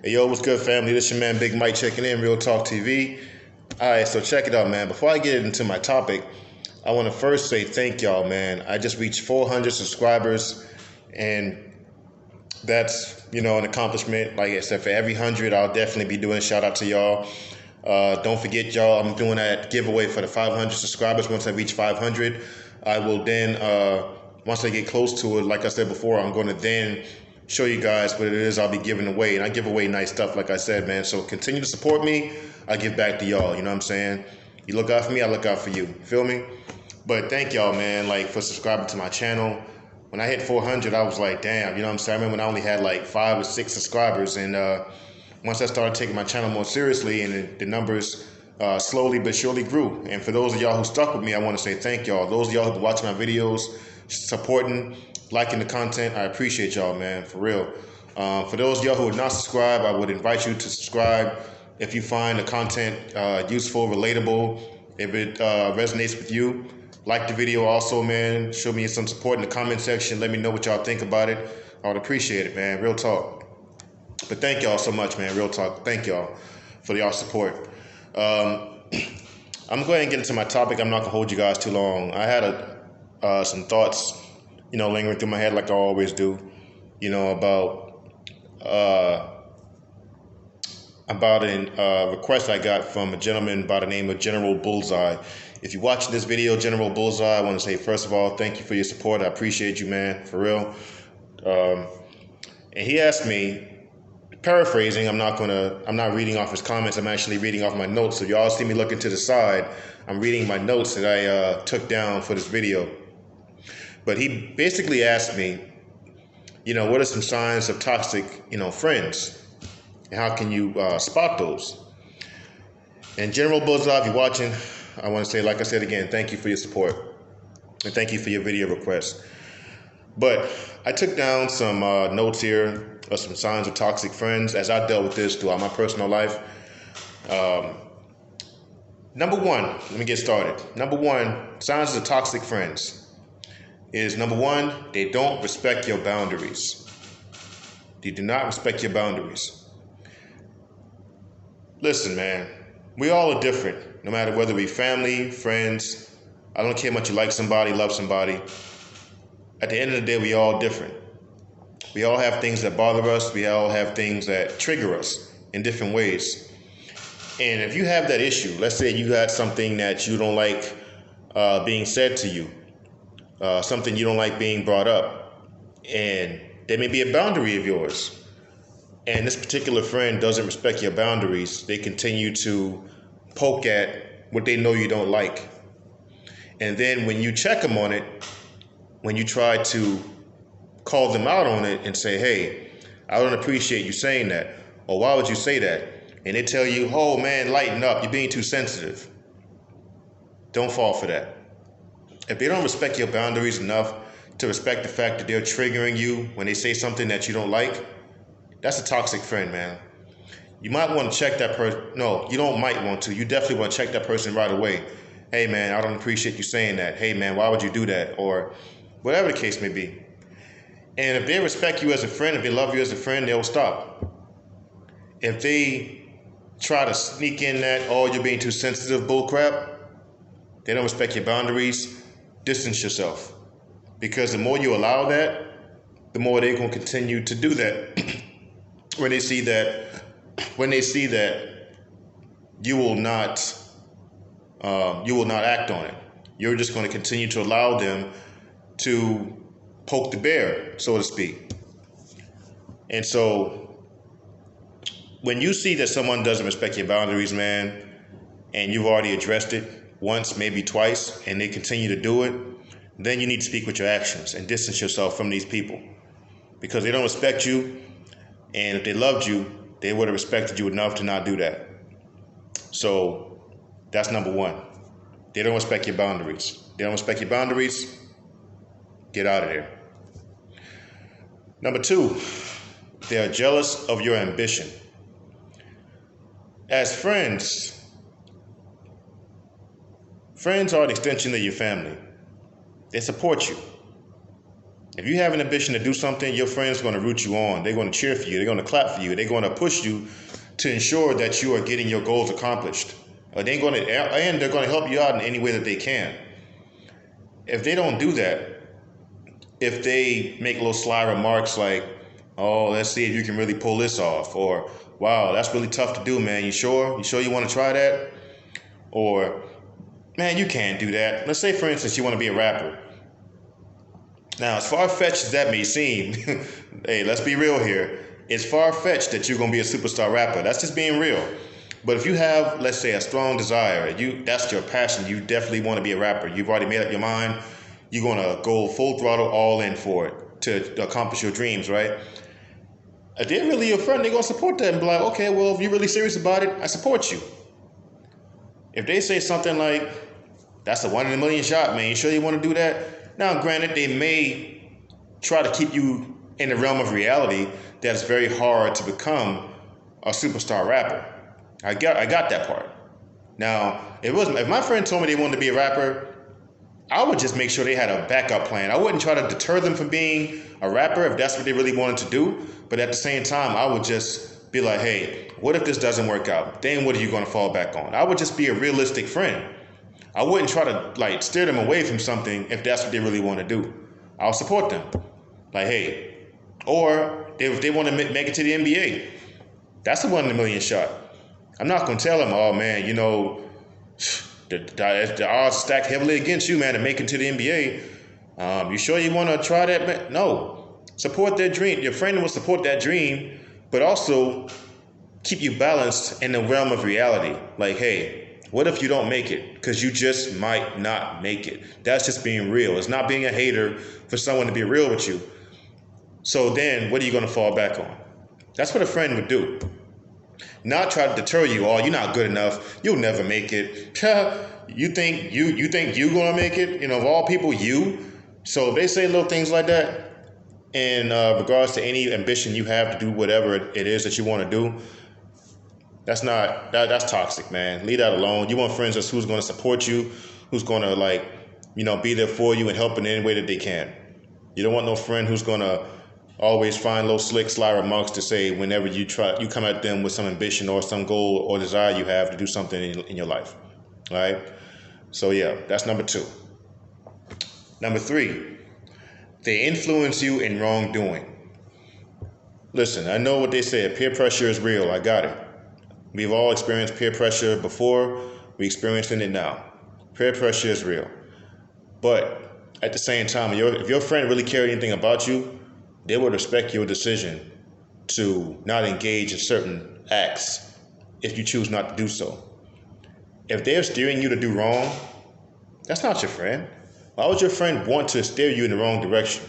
Hey, yo, what's good, family? This your man, Big Mike, checking in, Real Talk TV. All right, so check it out, man. Before I get into my topic, I want to first say thank y'all, man. I just reached 400 subscribers, and that's, an accomplishment. Like I said, for every 100, I'll definitely be doing a shout out to y'all. Don't forget, y'all, I'm doing that giveaway for the 500 subscribers. Once I reach 500, I will then, once I get close to it, like I said before, I'm going to then show you guys what it is I'll be giving away. And I give away nice stuff, like I said, man. So continue to support me. I give back to y'all, you know what I'm saying? You look out for me, I look out for you. Feel me? But thank y'all, man, like, for subscribing to my channel. When I hit 400, I was like, damn, you know what I'm saying? I remember when I only had like 5 or 6 subscribers, and once I started taking my channel more seriously, and the numbers slowly but surely grew. And for those of y'all who stuck with me, I want to say thank y'all. Those of y'all who been watching my videos, supporting, liking the content, I appreciate y'all, man, for real. For those of y'all who are not subscribed, I would invite you to subscribe if you find the content useful, relatable, if it resonates with you. Like the video also, man. Show me some support in the comment section. Let me know what y'all think about it. I would appreciate it, man. Real talk. But thank y'all so much, man. Real talk. Thank y'all for y'all support. I'm going to go ahead and get into my topic. I'm not going to hold you guys too long. I had some thoughts, lingering through my head like I always do, about a request I got from a gentleman by the name of General Bullseye. If you're watching this video, General Bullseye, I want to say, first of all, thank you for your support. I appreciate you, man, for real. And he asked me, paraphrasing, I'm not reading off his comments. I'm actually reading off my notes. So y'all see me looking to the side. I'm reading my notes that I took down for this video. But he basically asked me, what are some signs of toxic, friends? And how can you spot those? And General Bullseye, if you're watching, I want to say, like I said again, thank you for your support. And thank you for your video request. But I took down some notes here of some signs of toxic friends as I dealt with this throughout my personal life. Number one, let me get started. Number one, signs of toxic friends is, number one, they don't respect your boundaries. They do not respect your boundaries. Listen, man, we all are different, no matter whether we family, friends. I don't care how much you like somebody, love somebody. At the end of the day, we all different. We all have things that bother us. We all have things that trigger us in different ways. And if you have that issue, let's say you got something that you don't like being said to you, something you don't like being brought up, and there may be a boundary of yours, and this particular friend doesn't respect your boundaries, they continue to poke at what they know you don't like. And then when you check them on it, when you try to call them out on it and say, hey, I don't appreciate you saying that, or why would you say that? And they tell you, oh man, lighten up, you're being too sensitive. Don't fall for that. If they don't respect your boundaries enough to respect the fact that they're triggering you when they say something that you don't like, that's a toxic friend, man. You might want to check that person. No, you don't might want to. You definitely want to check that person right away. Hey, man, I don't appreciate you saying that. Hey, man, why would you do that? Or whatever the case may be. And if they respect you as a friend, if they love you as a friend, they'll stop. If they try to sneak in that, oh, you're being too sensitive bullcrap, they don't respect your boundaries, distance yourself. Because the more you allow that, the more they're going to continue to do that. When they see that you will not act on it, you're just going to continue to allow them to poke the bear, so to speak. And so when you see that someone doesn't respect your boundaries, man, and you've already addressed it once, maybe twice, and they continue to do it, then you need to speak with your actions and distance yourself from these people, because they don't respect you. And if they loved you, they would have respected you enough to not do that. So that's number one. They don't respect your boundaries. They don't respect your boundaries. Get out of there. Number two, they are jealous of your ambition. As friends are an extension of your family. They support you. If you have an ambition to do something, your friends are going to root you on. They're going to cheer for you. They're going to clap for you. They're going to push you to ensure that you are getting your goals accomplished. And they're going to help you out in any way that they can. If they don't do that, if they make little sly remarks like, "Oh, let's see if you can really pull this off," or "Wow, that's really tough to do, man. You sure? You sure you want to try that?" Or, "Man, you can't do that." Let's say, for instance, you want to be a rapper. Now, as far-fetched as that may seem, hey, let's be real here. It's far-fetched that you're going to be a superstar rapper. That's just being real. But if you have, let's say, a strong desire, that's your passion, you definitely want to be a rapper. You've already made up your mind. You're going to go full throttle all in for it to accomplish your dreams, right? If they're really your friend, they're going to support that and be like, "Okay, well, if you're really serious about it, I support you." If they say something like, "That's a 1 in a million shot, man. You sure you want to do that?" Now, granted, they may try to keep you in the realm of reality that it's very hard to become a superstar rapper. I got that part. Now, if my friend told me they wanted to be a rapper, I would just make sure they had a backup plan. I wouldn't try to deter them from being a rapper if that's what they really wanted to do. But at the same time, I would just be like, "Hey, what if this doesn't work out? Then what are you going to fall back on?" I would just be a realistic friend. I wouldn't try to steer them away from something if that's what they really want to do. I'll support them. Like, hey, or if they want to make it to the NBA, that's a 1 in a million shot. I'm not going to tell them, "Oh man, the odds stacked heavily against you, man, to make it to the NBA. You sure you want to try that, man?" No. Support their dream. Your friend will support that dream, but also keep you balanced in the realm of reality. Like, hey, what if you don't make it? Because you just might not make it. That's just being real. It's not being a hater for someone to be real with you. So then, what are you going to fall back on? That's what a friend would do. Not try to deter you. "Oh, you're not good enough. You'll never make it." You think you're going to make it? Of all people, you. So if they say little things like that in regards to any ambition you have to do whatever it is that you want to do, that's toxic, man. Leave that alone. You want friends that's who's going to support you, who's going to be there for you and help in any way that they can. You don't want no friend who's going to always find little sly remarks to say whenever you come at them with some ambition or some goal or desire you have to do something in your life. All right? So yeah, that's number 2. Number 3, they influence you in wrongdoing. Listen, I know what they say. Peer pressure is real. I got it. We've all experienced peer pressure before. We're experiencing it now. Peer pressure is real. But at the same time, if your friend really cared anything about you, they would respect your decision to not engage in certain acts if you choose not to do so. If they're steering you to do wrong, that's not your friend. Why would your friend want to steer you in the wrong direction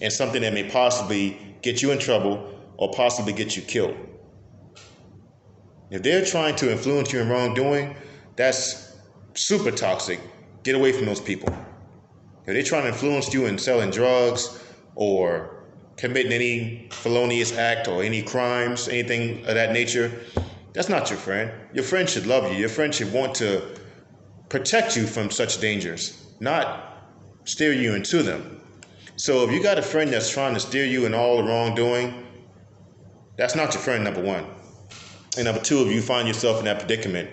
and something that may possibly get you in trouble or possibly get you killed? If they're trying to influence you in wrongdoing, that's super toxic. Get away from those people. If they're trying to influence you in selling drugs or committing any felonious act or any crimes, anything of that nature, that's not your friend. Your friend should love you. Your friend should want to protect you from such dangers, not steer you into them. So if you got a friend that's trying to steer you in all the wrongdoing, that's not your friend, number 1. And number 2, if you find yourself in that predicament,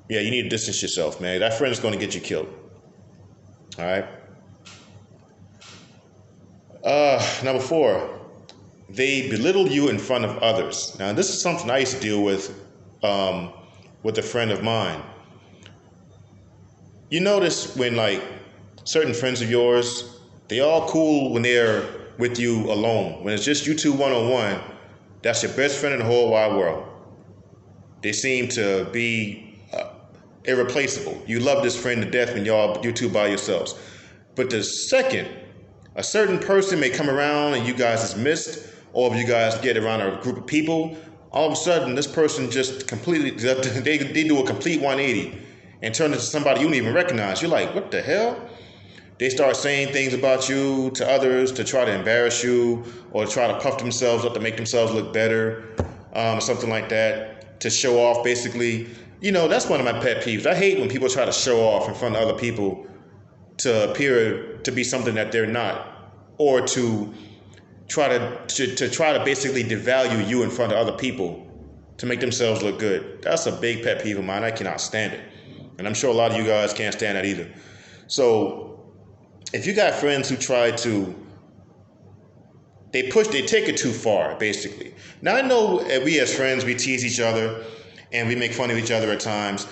yeah, you need to distance yourself, man. That friend is going to get you killed. All right? Number 4, they belittle you in front of others. Now, this is something I used to deal with a friend of mine. You notice when certain friends of yours, they all cool when they're with you alone. When it's just you two one-on-one, that's your best friend in the whole wide world. They seem to be irreplaceable. You love this friend to death when you two by yourselves. But the second a certain person may come around and you guys is missed, or if you guys get around a group of people, all of a sudden this person just completely, they do a complete 180 and turn into somebody you don't even recognize. You're like, what the hell? They start saying things about you to others to try to embarrass you or to try to puff themselves up to make themselves look better, something like that, to show off basically. That's one of my pet peeves. I hate when people try to show off in front of other people to appear to be something that they're not. or to try to basically devalue you in front of other people to make themselves look good. That's a big pet peeve of mine. I cannot stand it. And I'm sure a lot of you guys can't stand that either. So if you got friends who try to, they take it too far, basically. Now I know we as friends, we tease each other and we make fun of each other at times.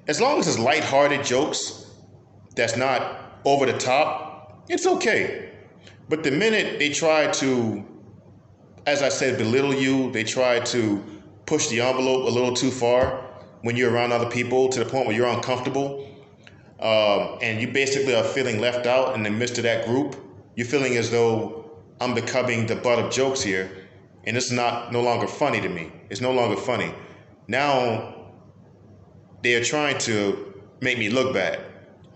As long as it's lighthearted jokes, that's not over the top, it's okay. But the minute they try to, as I said, belittle you, they try to push the envelope a little too far when you're around other people to the point where you're uncomfortable, and you basically are feeling left out in the midst of that group. You're feeling as though I'm becoming the butt of jokes here, and it's no longer funny to me. It's no longer funny. Now they are trying to make me look bad,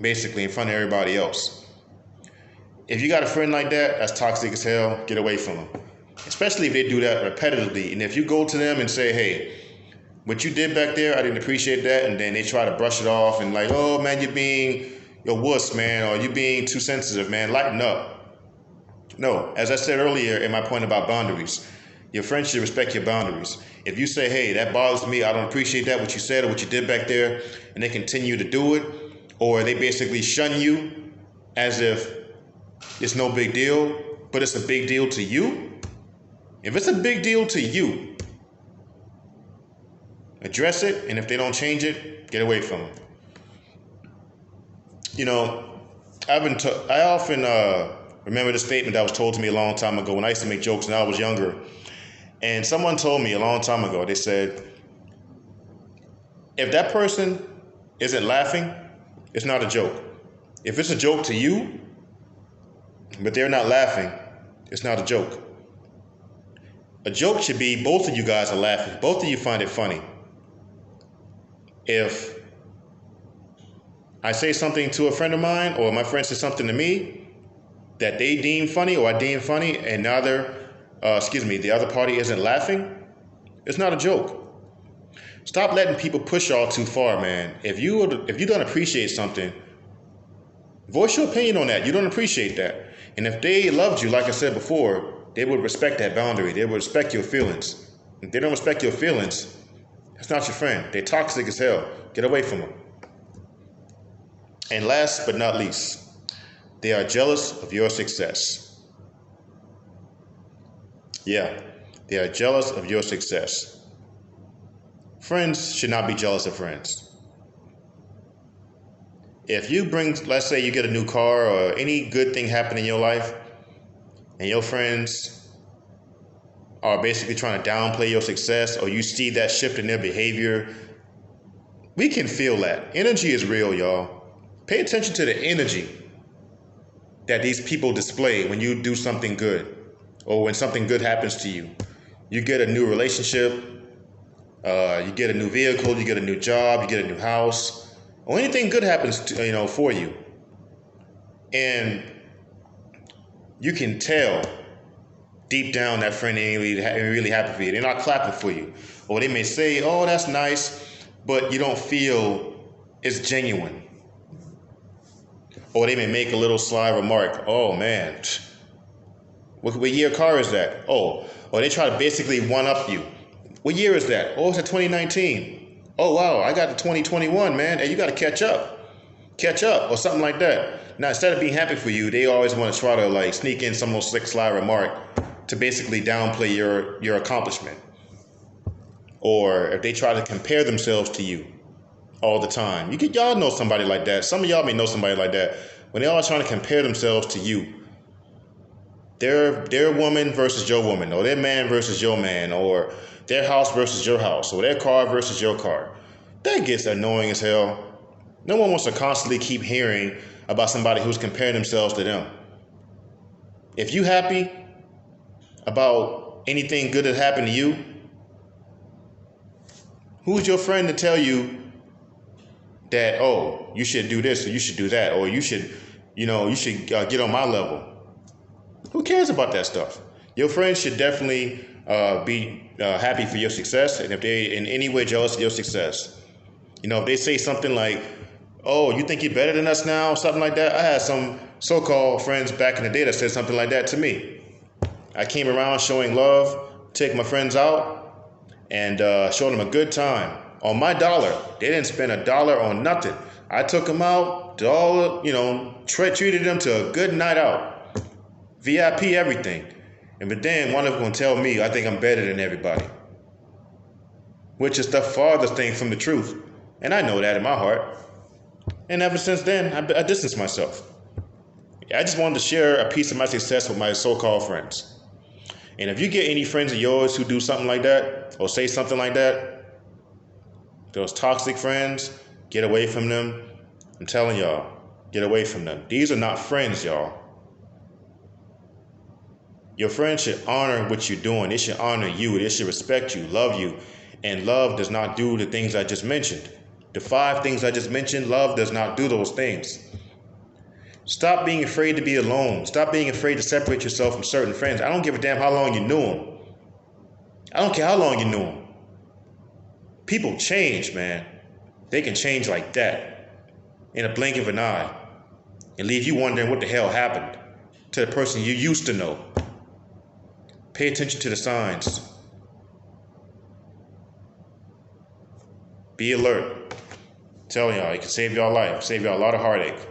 basically in front of everybody else. If you got a friend like that, that's toxic as hell. Get away from them. Especially if they do that repetitively. And if you go to them and say, hey, what you did back there, I didn't appreciate that, and then they try to brush it off and like, oh man, you're being a wuss, man, or you're being too sensitive, man, lighten up. No, as I said earlier in my point about boundaries, your friends should respect your boundaries. If you say, hey, that bothers me, I don't appreciate that, what you said or what you did back there, and they continue to do it, or they basically shun you as if it's no big deal, but it's a big deal to you. If it's a big deal to you, address it, and if they don't change it, get away from them. You know, I often remember the statement that was told to me a long time ago when I used to make jokes when I was younger. And someone told me a long time ago, they said, if that person isn't laughing, it's not a joke. If it's a joke to you, but they're not laughing, it's not a joke. A joke should be both of you guys are laughing. Both of you find it funny. If I say something to a friend of mine or my friend says something to me that they deem funny or I deem funny and the other party isn't laughing, it's not a joke. Stop letting people push y'all too far, man. If you don't appreciate something, voice your opinion on that. You don't appreciate that. And if they loved you, like I said before, they would respect that boundary. They would respect your feelings. If they don't respect your feelings, that's not your friend. They're toxic as hell. Get away from them. And last but not least, they are jealous of your success. Yeah, they are jealous of your success. Friends should not be jealous of friends. If you let's say you get a new car or any good thing happen in your life, and your friends are basically trying to downplay your success, or you see that shift in their behavior, we can feel that. Energy is real, y'all. Pay attention to the energy that these people display when you do something good or when something good happens to you. You get a new relationship, you get a new vehicle, you get a new job, you get a new house, or anything good happens to, for you. And you can tell deep down that friend ain't really happy for you. They're not clapping for you. Or they may say, oh, that's nice, but you don't feel it's genuine. Or they may make a little sly remark, oh man, what year car is that? Oh, or they try to basically one-up you. What year is that? Oh, it's a 2019. Oh, wow, I got the 2021, man. Hey, you got to catch up, or something like that. Now, instead of being happy for you, they always want to try to sneak in some little slick sly remark to basically downplay your accomplishment. Or if they try to compare themselves to you all the time. Y'all know somebody like that. Some of y'all may know somebody like that. When they're all trying to compare themselves to you, their woman versus your woman, or their man versus your man, or their house versus your house, or their car versus your car. That gets annoying as hell. No one wants to constantly keep hearing about somebody who's comparing themselves to them. If you happy about anything good that happened to you, who's your friend to tell you that, oh, you should do this or you should do that, or you should get on my level? Who cares about that stuff? Your friends should definitely be happy for your success, and if they in any way jealous of your success. If they say something like, oh, you think you're better than us now, something like that. I had some so-called friends back in the day that said something like that to me. I came around showing love, take my friends out, and showed them a good time on my dollar. They didn't spend a dollar on nothing. I took them out to all, treated them to a good night out, VIP everything. And but then one of them gonna tell me I think I'm better than everybody, which is the farthest thing from the truth. And I know that in my heart. And ever since then, I distanced myself. I just wanted to share a piece of my success with my so-called friends. And if you get any friends of yours who do something like that or say something like that, those toxic friends, get away from them. I'm telling y'all, get away from them. These are not friends, y'all. Your friends should honor what you're doing. They should honor you. They should respect you, love you. And love does not do the things I just mentioned. The 5 things I just mentioned, love does not do those things. Stop being afraid to be alone. Stop being afraid to separate yourself from certain friends. I don't give a damn how long you knew them. I don't care how long you knew them. People change, man. They can change like that in a blink of an eye and leave you wondering what the hell happened to the person you used to know. Pay attention to the signs. Be alert. I'm telling y'all, it can save y'all life, save y'all a lot of heartache.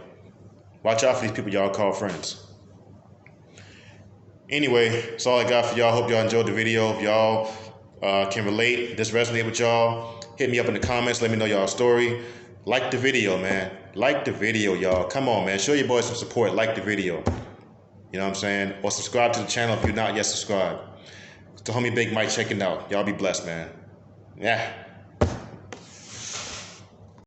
Watch out for these people y'all call friends. Anyway, that's all I got for y'all. Hope y'all enjoyed the video. If y'all can relate, this resonate with y'all, hit me up in the comments. Let me know y'all's story. Like the video, man. Like the video, y'all. Come on, man. Show your boys some support. Like the video. You know what I'm saying? Or subscribe to the channel if you're not yet subscribed. It's the homie Big Mike checking out. Y'all be blessed, man. Yeah.